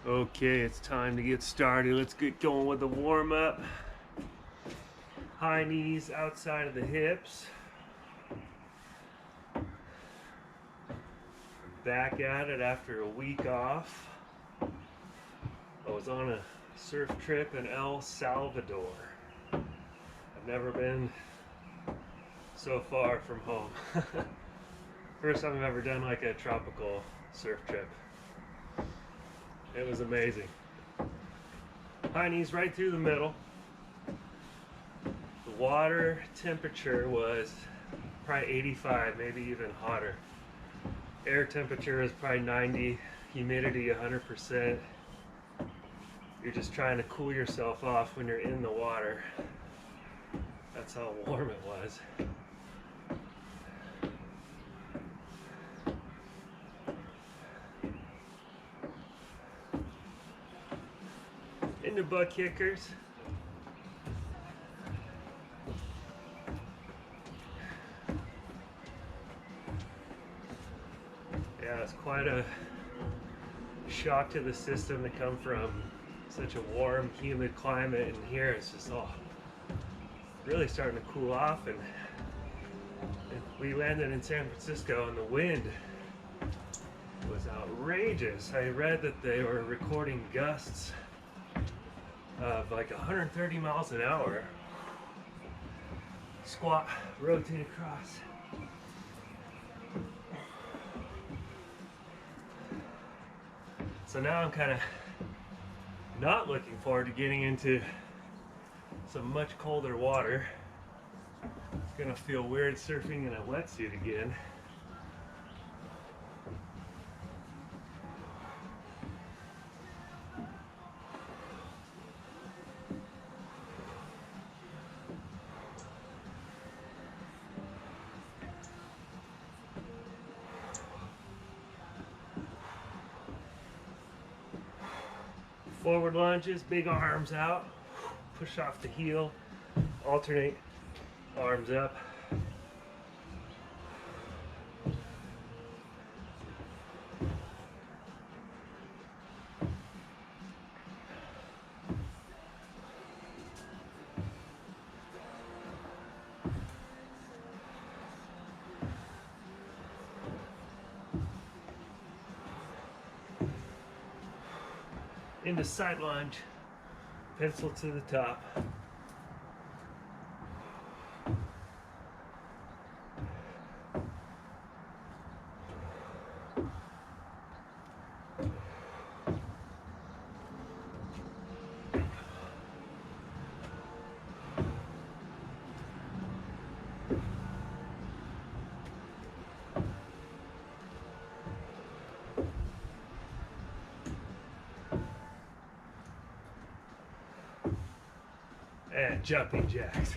Okay, it's time to get started. Let's get going with the warm-up. High knees outside of the hips. Back at it after a week off. I was on a surf trip in El Salvador. I've never been so far from home. First time I've ever done like a tropical surf trip. It was amazing. High knees right through the middle. The water temperature was probably 85, maybe even hotter. Air temperature is probably 90, humidity 100%. You're just trying to cool yourself off when you're in the water. That's how warm it was. Into butt kickers. Yeah, it's quite a shock to the system to come from such a warm, humid climate, and here it's just all really starting to cool off. And we landed in San Francisco, and the wind was outrageous. I read that they were recording gusts of like 130 miles an hour. Squat, rotate across. So now I'm kind of not looking forward to getting into some much colder water. It's gonna feel weird surfing in a wetsuit again. Forward lunges, big arms out, push off the heel, alternate arms up. Into side lunge, pencil to the top. And jumping jacks.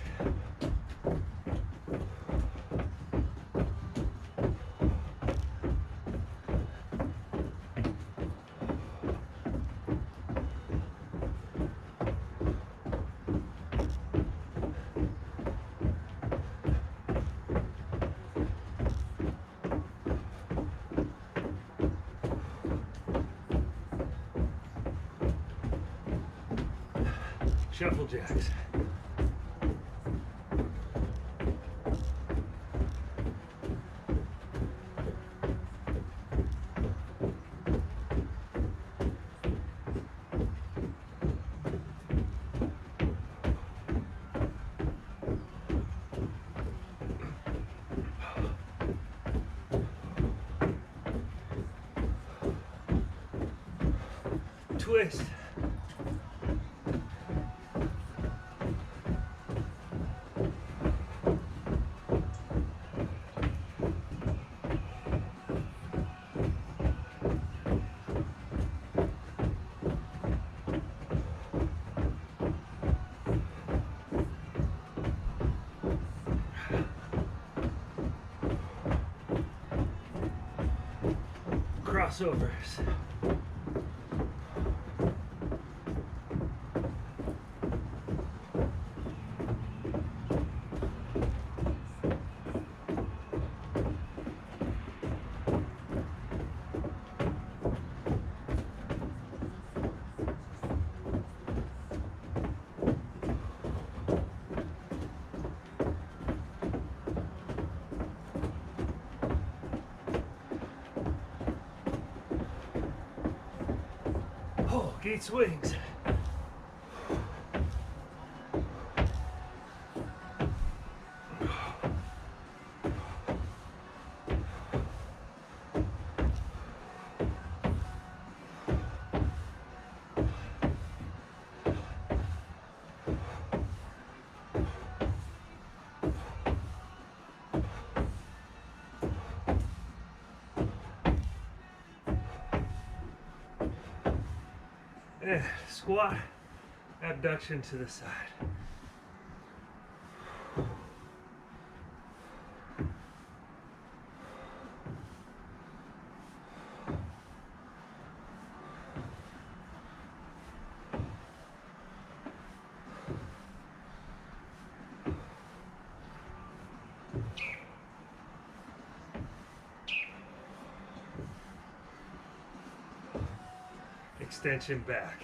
Shuffle jacks. Twist. Crossovers. Oh, gate swings. And squat, abduction to the side. Extension back.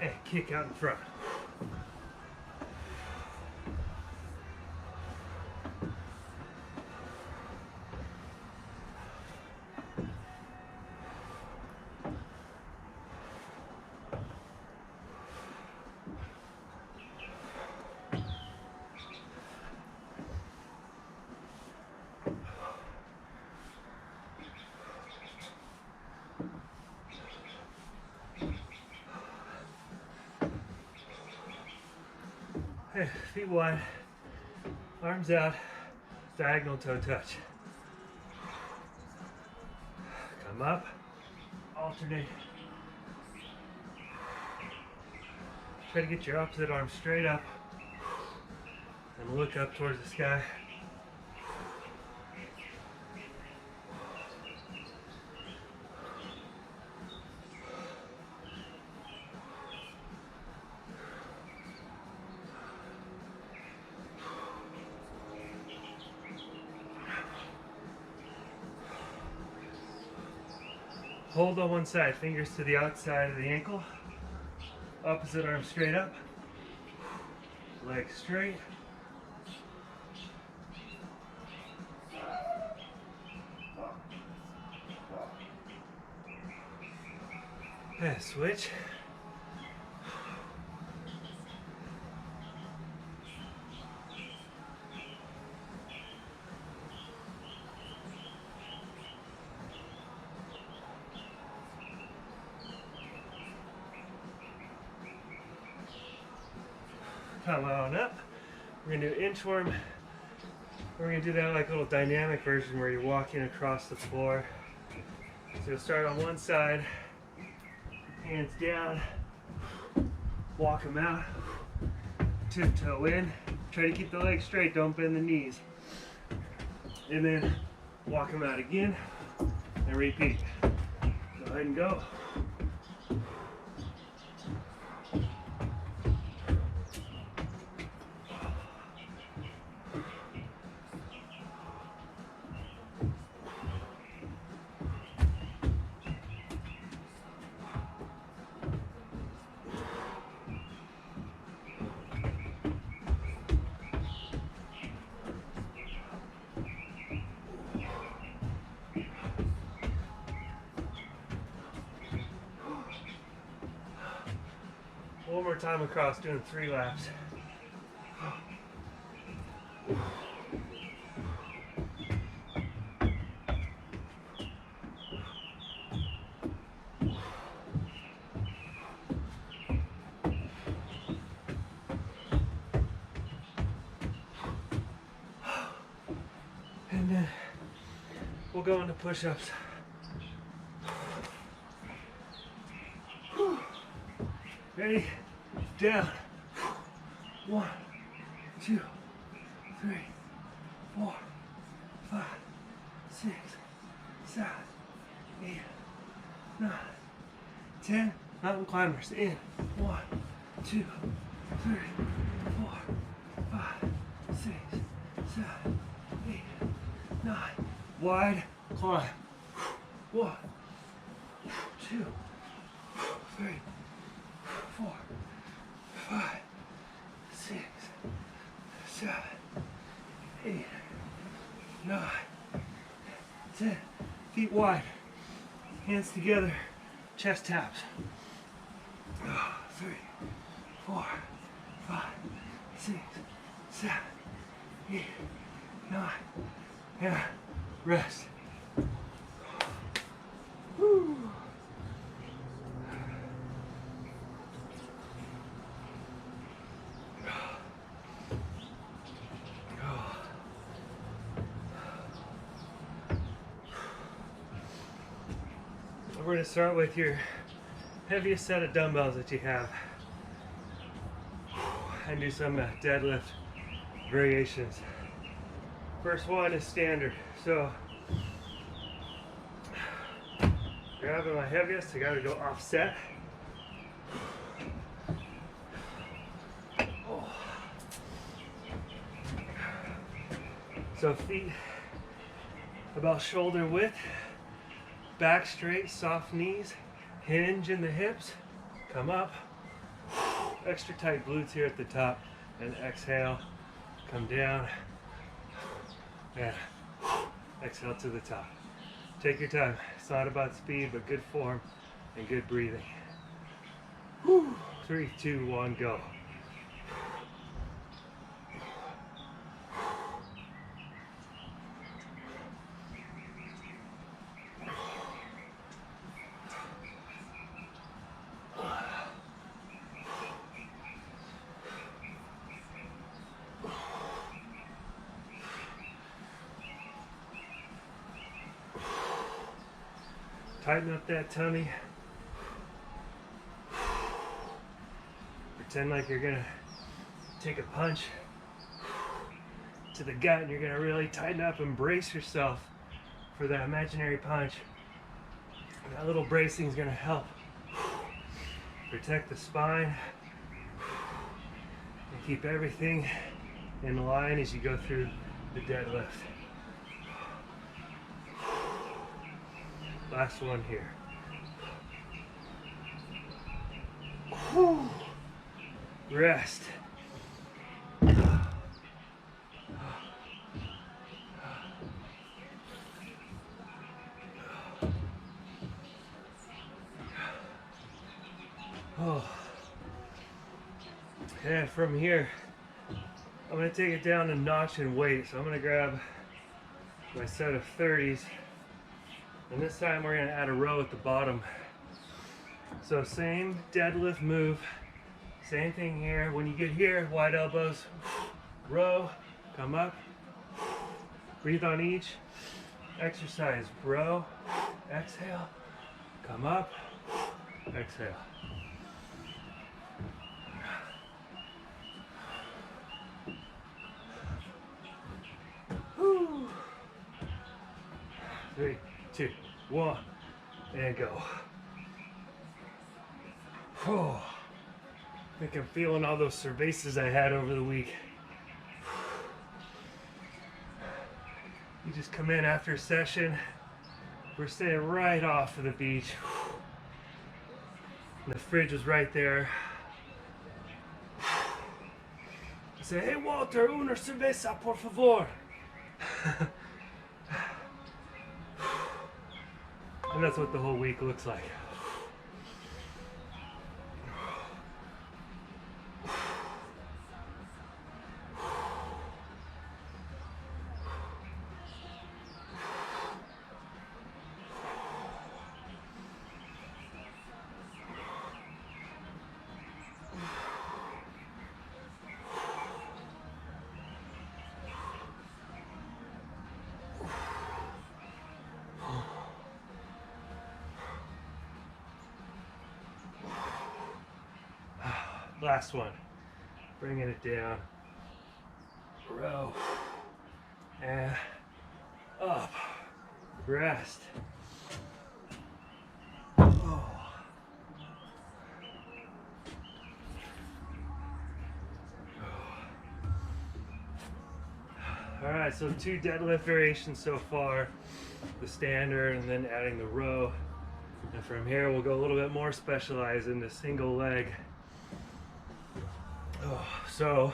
And kick out in front. Feet wide, arms out, diagonal toe touch. Come up, alternate. Try to get your opposite arm straight up and look up towards the sky. Hold on one side, fingers to the outside of the ankle. Opposite arm straight up. Legs straight. And switch. Come on up. We're gonna do inchworm. We're gonna do that like a little dynamic version where you're walking across the floor. So you'll start on one side, hands down, walk them out, tiptoe in. Try to keep the legs straight, don't bend the knees. And then walk them out again and repeat. Go ahead and go. One more time across, doing 3 laps. And then we'll go into push-ups. Ready? Down. 1, 2, 3, 4, 5, 6, 7, 8, 9, 10. Mountain climbers in. 1, 2, 3, 4, wide, climb. 1, 2, 3, 4, 5, 6, 7, 8, 9, 10. Feet wide, hands together, chest taps. 3, 4, 5, 6, 7, 8, 9, and rest. Woo. We're going to start with your heaviest set of dumbbells that you have and do some deadlift variations. First one is standard. So grabbing my heaviest, I got to go offset. So feet about shoulder width. Back straight, soft knees, hinge in the hips, come up, extra tight glutes here at the top, and exhale, come down, and exhale to the top. Take your time. It's not about speed, but good form and good breathing. 3, 2, 1, go. Tighten up that tummy. Pretend like you're gonna take a punch to the gut and you're gonna really tighten up and brace yourself for that imaginary punch. And that little bracing is gonna help protect the spine and keep everything in line as you go through the deadlift. Last one here. Rest. And from here, I'm going to take it down a notch in weight. So I'm going to grab my set of 30s. And this time we're going to add a row at the bottom. So same deadlift move, same thing here. When you get here, wide elbows, row, come up, breathe on each exercise. Row, exhale, come up, exhale. Whew. 3, 2, 1, and go. Oh, I think I'm feeling all those cervezas I had over the week. You just come in after a session. We're staying right off of the beach. And the fridge was right there. I say, hey Walter, una cerveza, por favor. And that's what the whole week looks like. Last one, bringing it down, row, and up, rest. Oh. All right, so 2 deadlift variations so far. The standard and then adding the row. And from here, we'll go a little bit more specialized into single leg. Oh, so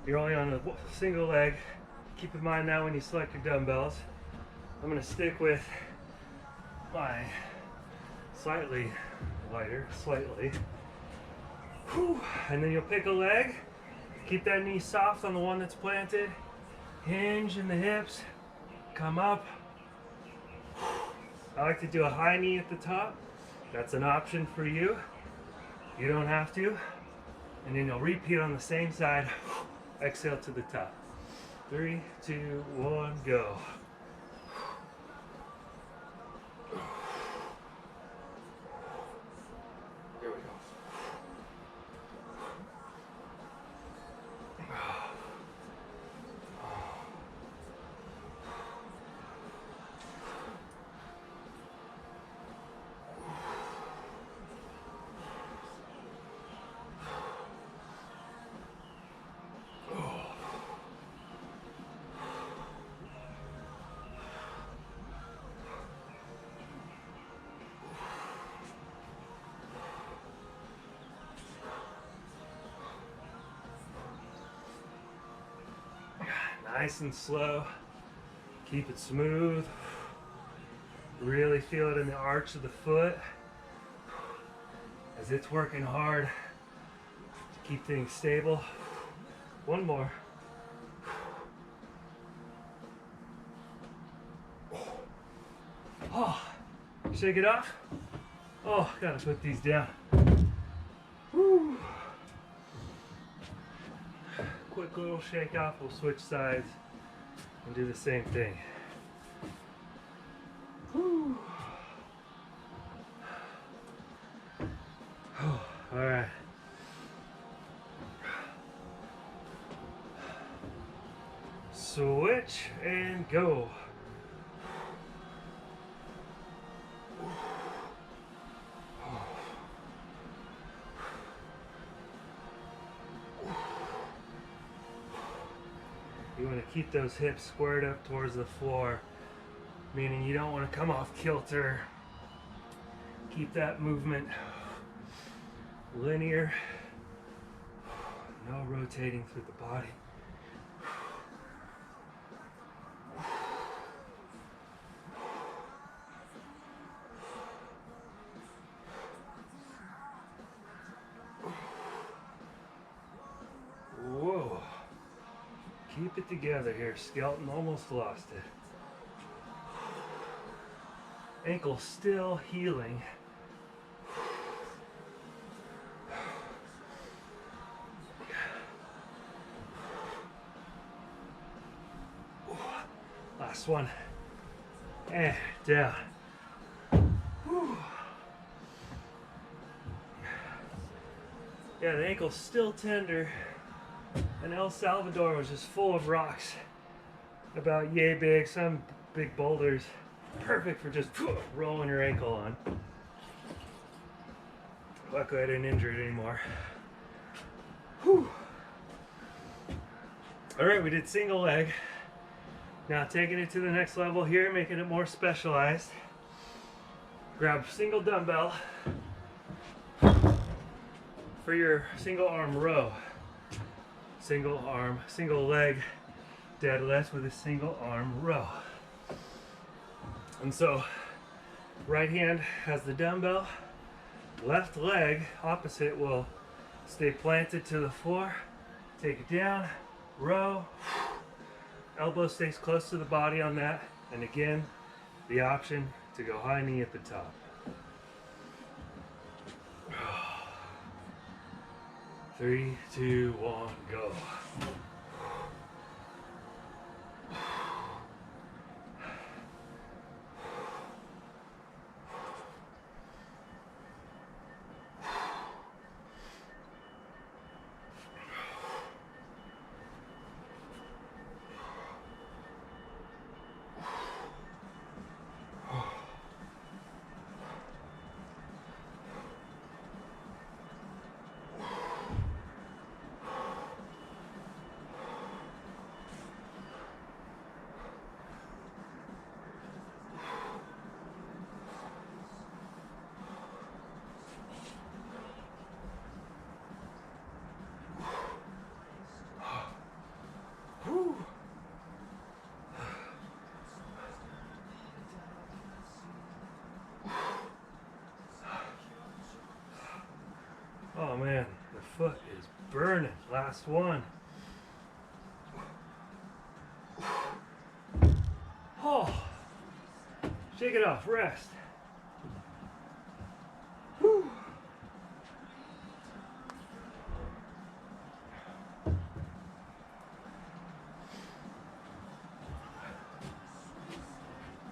you're only on a single leg. Keep in mind now when you select your dumbbells, I'm gonna stick with my slightly lighter, Whew. And then you'll pick a leg. Keep that knee soft on the one that's planted. Hinge in the hips, come up. I like to do a high knee at the top. That's an option for you. You don't have to. And then you'll repeat on the same side. Exhale to the top. 3, 2, 1, go. Here we go. Nice and slow. Keep it smooth. Really feel it in the arch of the foot as it's working hard to keep things stable. One more. Oh, shake it off. Oh, gotta put these down. Woo. Quick little shake off, we'll switch sides and do the same thing. Whew. Oh, all right. Switch and go. You want to keep those hips squared up towards the floor, meaning you don't want to come off kilter. Keep that movement linear, no rotating through the body. Whoa. Keep it together here. Skeleton almost lost it. Ankle still healing. Last one. And down. Whew. Yeah, the ankle's still tender. And El Salvador was just full of rocks about yay big, some big boulders. Perfect for just rolling your ankle on. Luckily I didn't injure it anymore. Whew. All right, we did single leg. Now taking it to the next level here, making it more specialized. Grab single dumbbell for your single arm row. Single arm, single leg deadlift with a single arm row. And so, right hand has the dumbbell, left leg opposite will stay planted to the floor. Take it down, row, elbow stays close to the body on that, and again, the option to go high knee at the top. Three, two, one, go. Last one. Oh, shake it off, rest. Whew.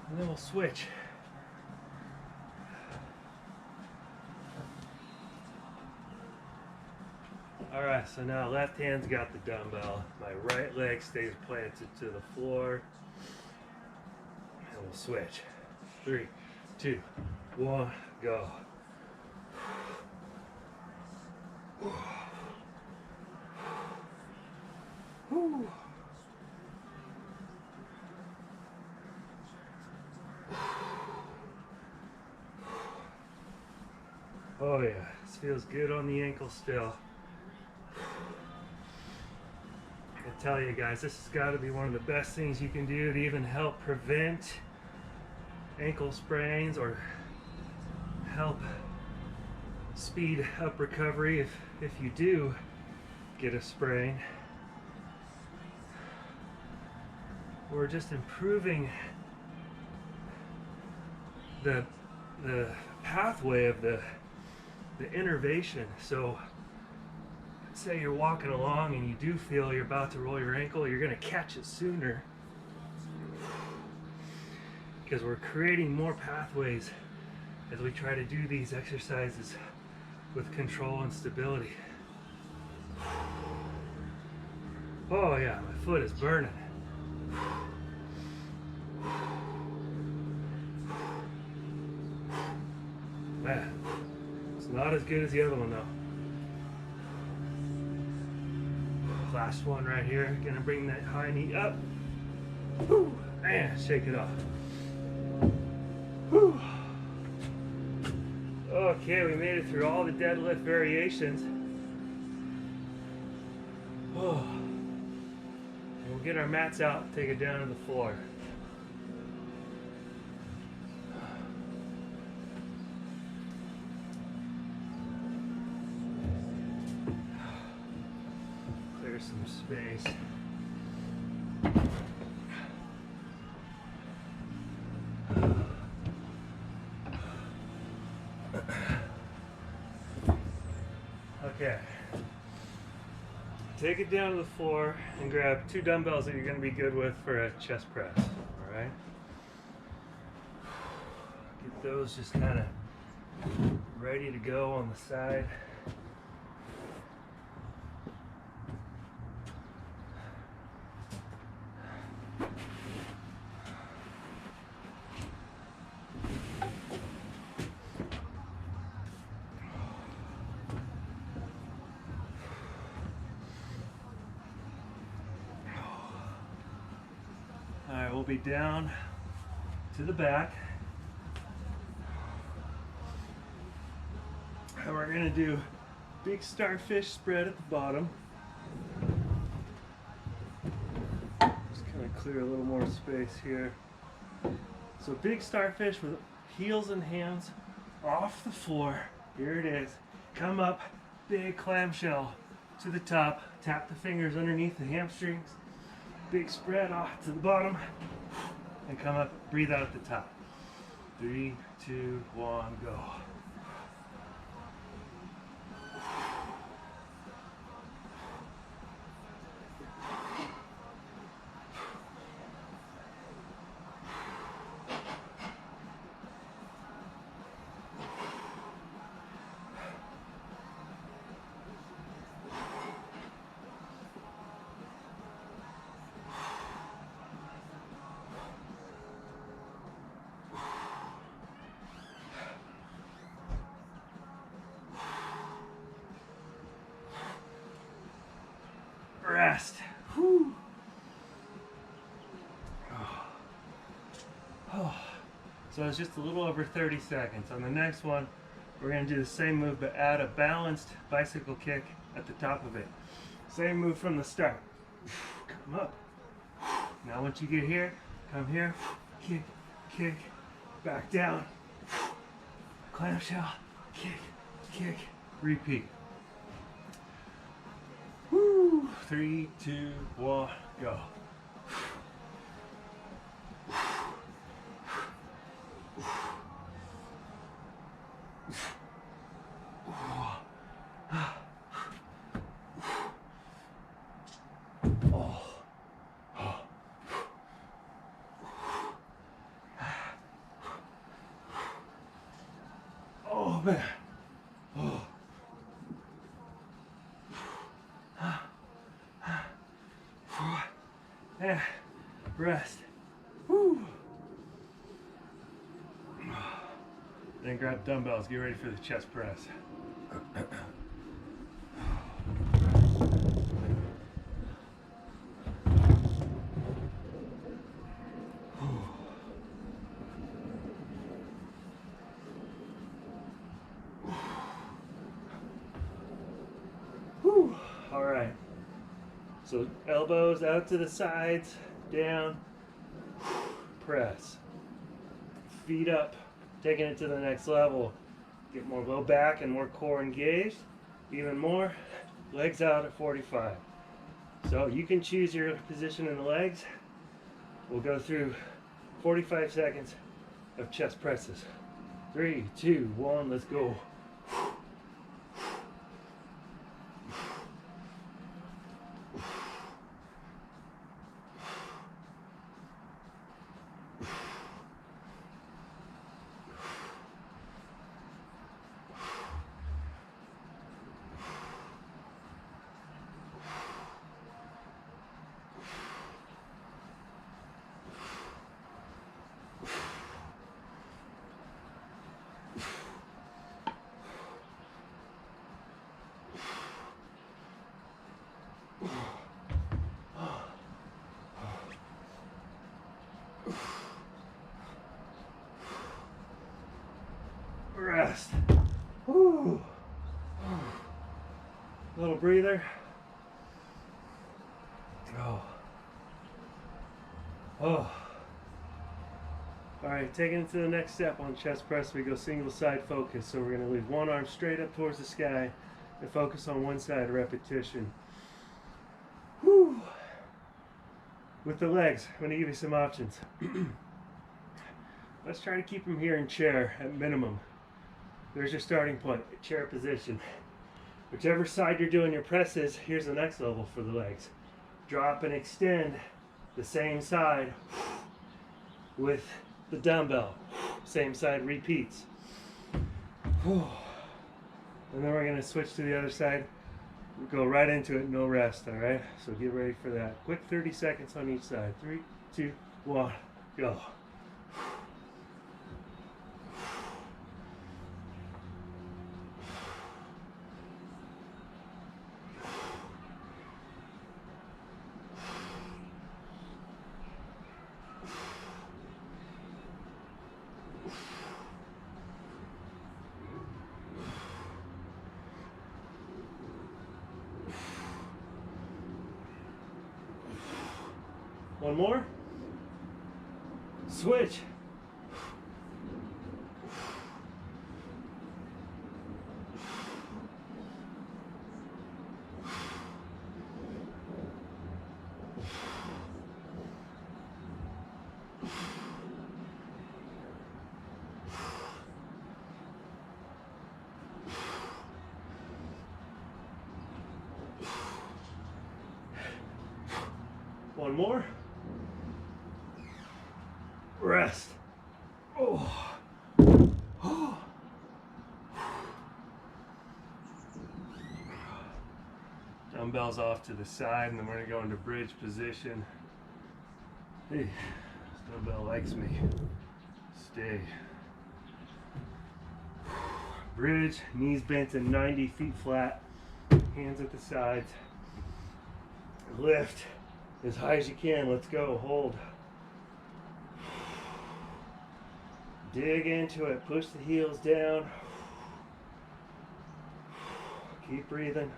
And then we'll switch. All right, so now left hand's got the dumbbell. My right leg stays planted to the floor. And we'll switch. 3, 2, 1, go. Whew. Oh yeah, this feels good on the ankle still. I tell you guys, this has got to be one of the best things you can do to even help prevent ankle sprains or help speed up recovery if you do get a sprain. We're just improving the pathway of the innervation. So say you're walking along and you do feel you're about to roll your ankle, you're going to catch it sooner because we're creating more pathways as we try to do these exercises with control and stability. Oh yeah, my foot is burning. Man, it's not as good as the other one though. Last one right here. Gonna bring that high knee up. Whew, and shake it off. Whew. Okay, we made it through all the deadlift variations. Oh. And we'll get our mats out and take it down to the floor. Some space. Okay. Take it down to the floor and grab 2 dumbbells that you're going to be good with for a chest press. All right. Get those just kind of ready to go on the side. Alright, we'll be down to the back. And we're going to do big starfish spread at the bottom. Just kind of clear a little more space here. So big starfish with heels and hands off the floor. Here it is. Come up, big clamshell to the top. Tap the fingers underneath the hamstrings. Big spread off to the bottom. And come up, breathe out at the top. 3, 2, 1, go. Rest. Whew. Oh. So it's just a little over 30 seconds. On the next one, we're going to do the same move but add a balanced bicycle kick at the top of it. Same move from the start. Come up. Now once you get here, come here, kick, kick, back down. Clamshell, kick, kick, repeat. Woo. 3, 2, 1, go. Oh man. Oh. Yeah. Rest. Woo. Then grab dumbbells. Get ready for the chest press. Whew. All right. So elbows out to the sides, down, press. Feet up, taking it to the next level. Get more low back and more core engaged. Even more, legs out at 45. So you can choose your position in the legs. We'll go through 45 seconds of chest presses. 3, 2, 1, let's go. Rest. Whew. Little breather. Oh. Oh. All right, taking it to the next step on chest press, we go single side focus. So we're going to leave one arm straight up towards the sky and focus on one side repetition. Whew. With the legs, I'm going to give you some options. Let's try to keep them here in chair at minimum. There's your starting point, chair position. Whichever side you're doing your presses, here's the next level for the legs. Drop and extend the same side with the dumbbell. Same side repeats. And then we're going to switch to the other side. We'll go right into it, no rest, all right? So get ready for that. Quick 30 seconds on each side. 3, 2, 1, go. One more. Switch. One more. Rest. Oh. Oh. Dumbbells off to the side, and then we're going to go into bridge position. Hey, this dumbbell likes me. Stay. Bridge, knees bent and 90 feet flat. Hands at the sides. Lift as high as you can. Let's go. Hold. Dig into it. Push the heels down. Keep breathing.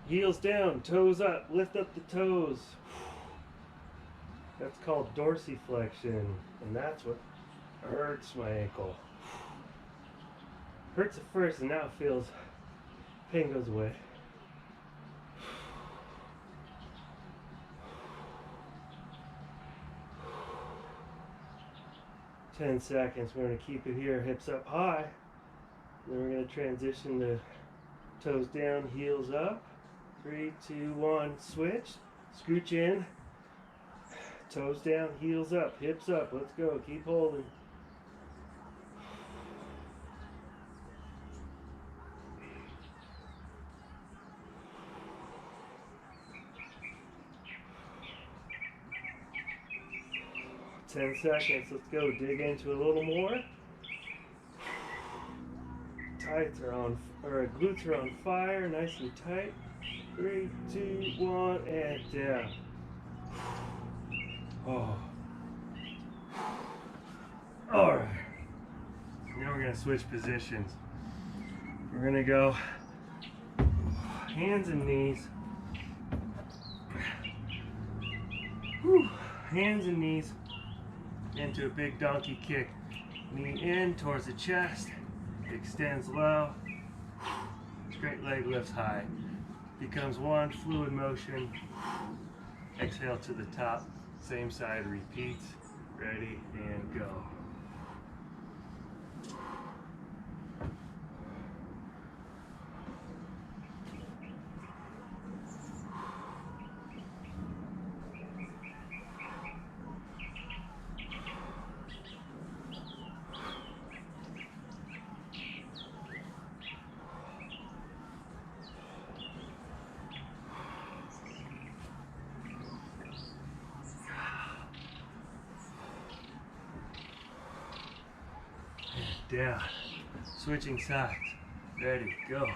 Heels down, toes up, lift up the toes. That's called dorsiflexion, and that's what hurts my ankle. Hurts at first, and now it feels, pain goes away. 10 seconds. We're going to keep it here, hips up high. Then we're going to transition to toes down, heels up. 3, 2, 1, switch. Scooch in. Toes down, heels up, hips up. Let's go. Keep holding. Ten seconds. Let's go. Dig into a little more. Tights are on, or glutes are on fire, nice and tight. 3, 2, 1, and down. Oh. All right. Now we're gonna switch positions. We're gonna go hands and knees. Whew. Hands and knees into a big donkey kick. Knee in towards the chest. Extends low. Straight leg lifts high. Becomes one fluid motion. Exhale to the top. Same side repeats. Ready and go. Down. Switching sides. Ready, go.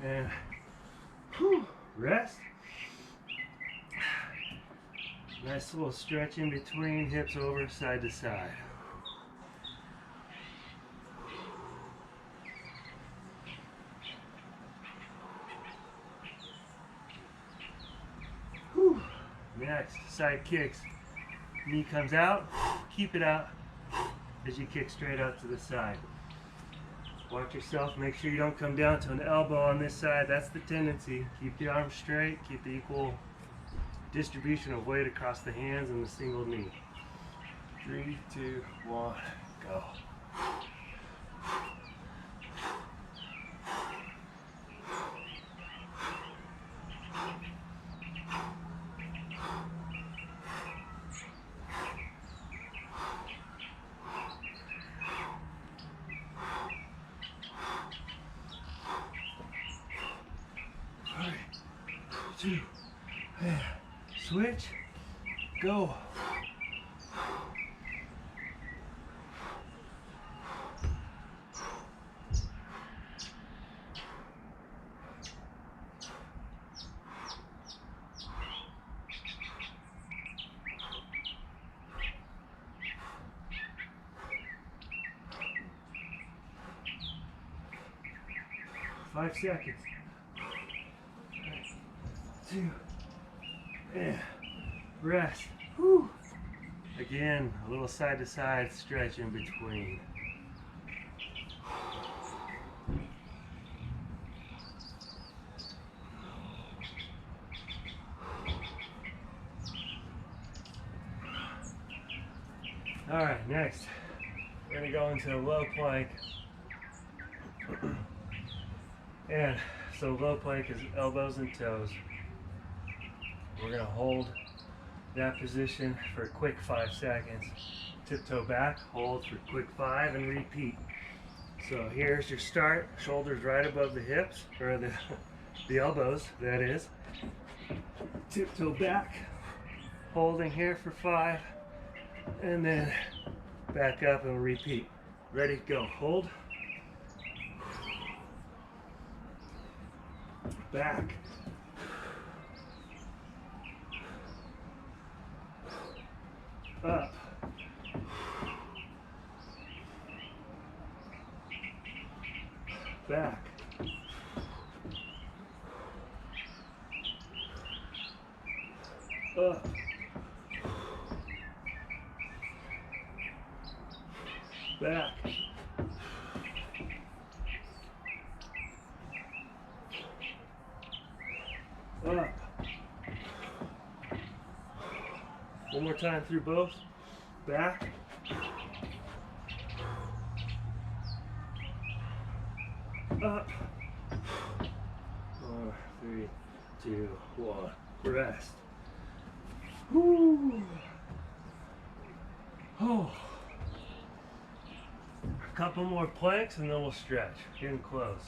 And rest. Nice little stretch in between, hips over side to side. Whew. Next, side kicks. Knee comes out, keep it out as you kick straight out to the side. Watch yourself, make sure you don't come down to an elbow on this side. That's the tendency. Keep the arms straight, keep the equal distribution of weight across the hands and the single knee. 3, 2, 1, go. Two, switch, go. Five seconds. 2, and rest. Whew. Again, a little side to side stretch in between. All right, next we're going to go into a low plank. And so low plank is elbows and toes. We're going to hold that position for a quick 5 seconds. Tiptoe back, hold for a quick 5, and repeat. So here's your start. Shoulders right above the hips, or the elbows, that is. Tiptoe back, holding here for 5, and then back up and repeat. Ready, go. Hold. Back. Up. Back. Up. Back. Up. One more time through both. Back. Up. 4, 3, 2, 1. Rest. Woo. Oh. A couple more planks and then we'll stretch. Getting close.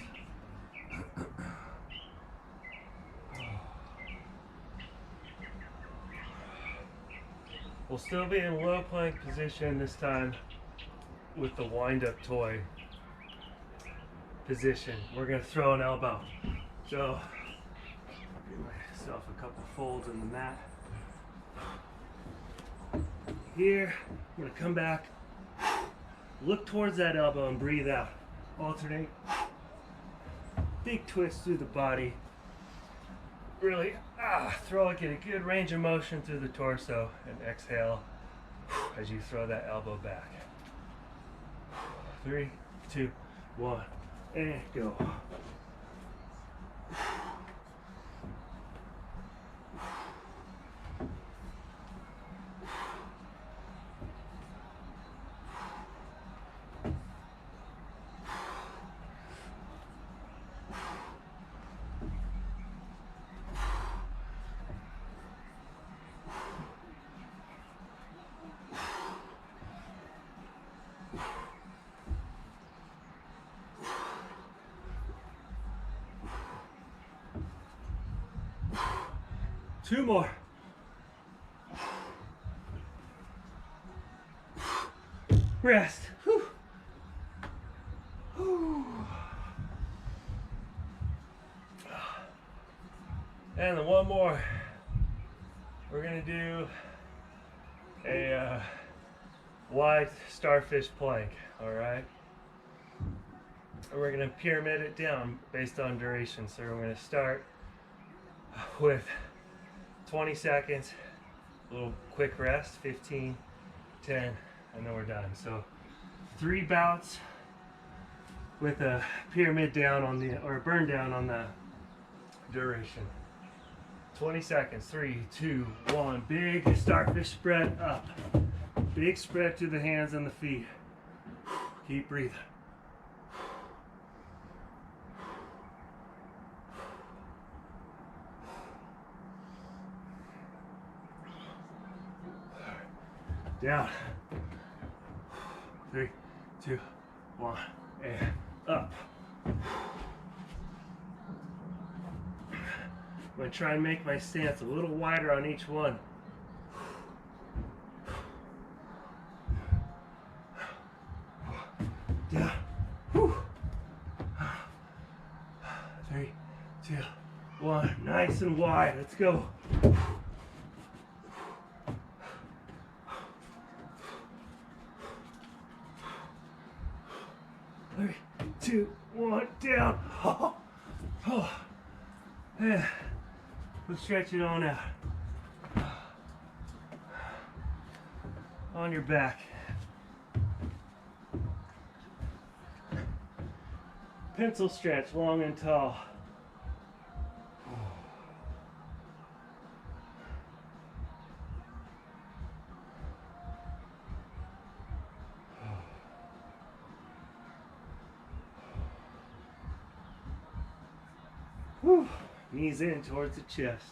We'll still be in low plank position this time with the wind-up toy position. We're going to throw an elbow. So, give myself a couple folds in the mat. Here, I'm going to come back, look towards that elbow and breathe out. Alternate. Big twist through the body. Really throw it, get a good range of motion through the torso, and exhale as you throw that elbow back. 3, 2, 1, and go. Two more. Rest. Whew. Whew. And then one more. We're gonna do a wide starfish plank, all right? And we're gonna pyramid it down based on duration. So we're gonna start with 20 seconds, a little quick rest, 15, 10, and then we're done. So 3 bouts with a pyramid down on the, or burn down on the duration. 20 seconds, 3, 2, 1, big starfish spread up. Big spread through the hands and the feet. Keep breathing. Down. 3, 2, 1, and up. I'm going to try and make my stance a little wider on each one. Down. 3, 2, 1. Nice and wide. Let's go. 3, 2, 1, down. Yeah. We'll stretch it on out. On your back. Pencil stretch, long and tall. Whew. Knees in towards the chest.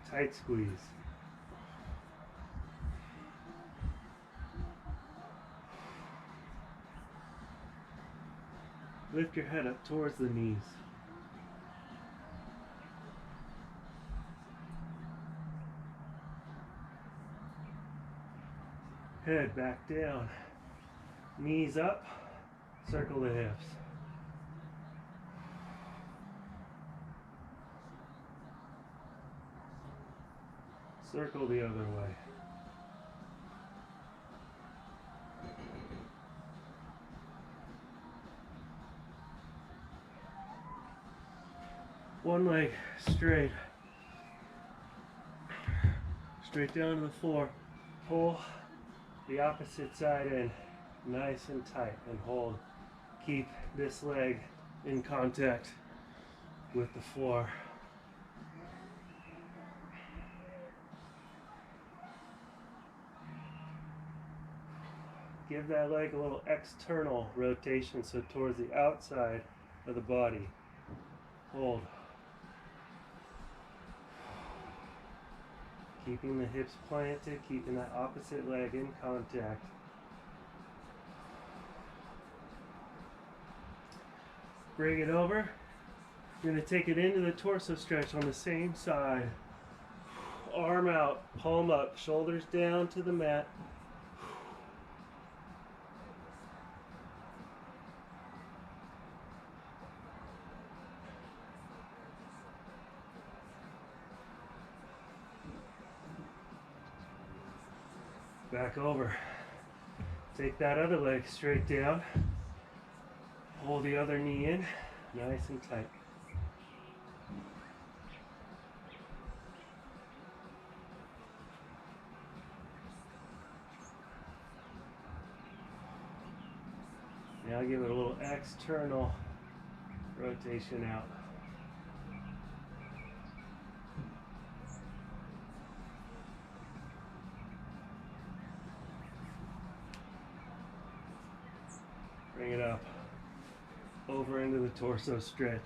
Tight squeeze. Lift your head up towards the knees. Head back down. Knees up. Circle the hips. Circle the other way. One leg straight. Straight down to the floor. Pull the opposite side in. Nice and tight and hold. Keep this leg in contact with the floor. Give that leg a little external rotation, so towards the outside of the body. Hold. Keeping the hips planted, keeping that opposite leg in contact. Bring it over. You're going to take it into the torso stretch on the same side. Arm out, palm up, shoulders down to the mat. Back over. Take that other leg straight down. Hold the other knee in, nice and tight. Now give it a little external rotation out. Bring it up, over into the torso stretch.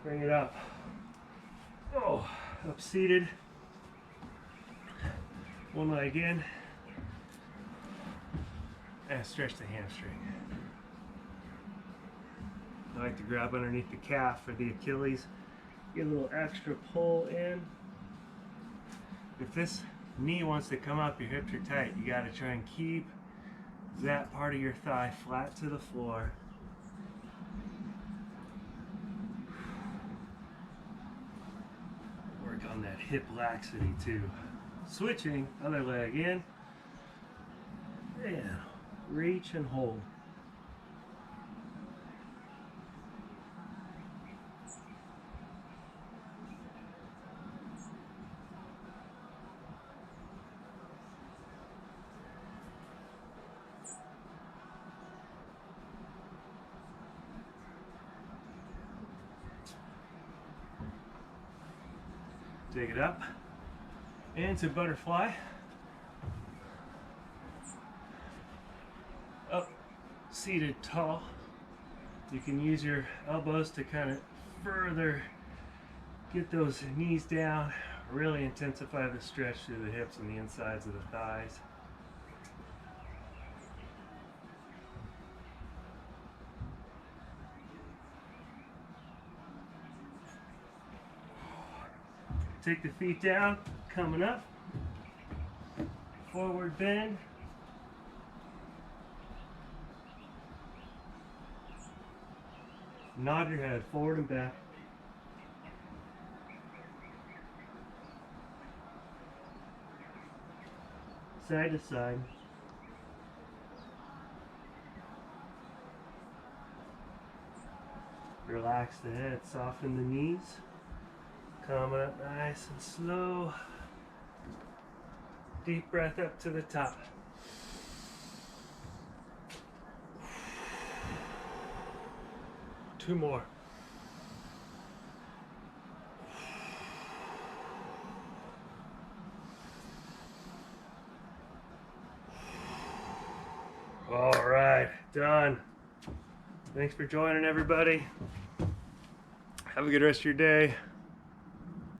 Bring it up. Oh, up seated. One leg in. And stretch the hamstring. I like to grab underneath the calf or the Achilles. Get a little extra pull in. If this knee wants to come up, your hips are tight. You got to try and keep that part of your thigh flat to the floor. Work on that hip laxity too. Switching, other leg in. And reach and hold. Take it up. And to butterfly. Up, seated tall. You can use your elbows to kind of further get those knees down, really intensify the stretch through the hips and the insides of the thighs. Take the feet down, coming up, forward bend. Nod your head forward and back. Side to side. Relax the head, soften the knees. Coming up nice and slow. Deep breath up to the top. Two more. Done. Thanks for joining, everybody. Have a good rest of your day.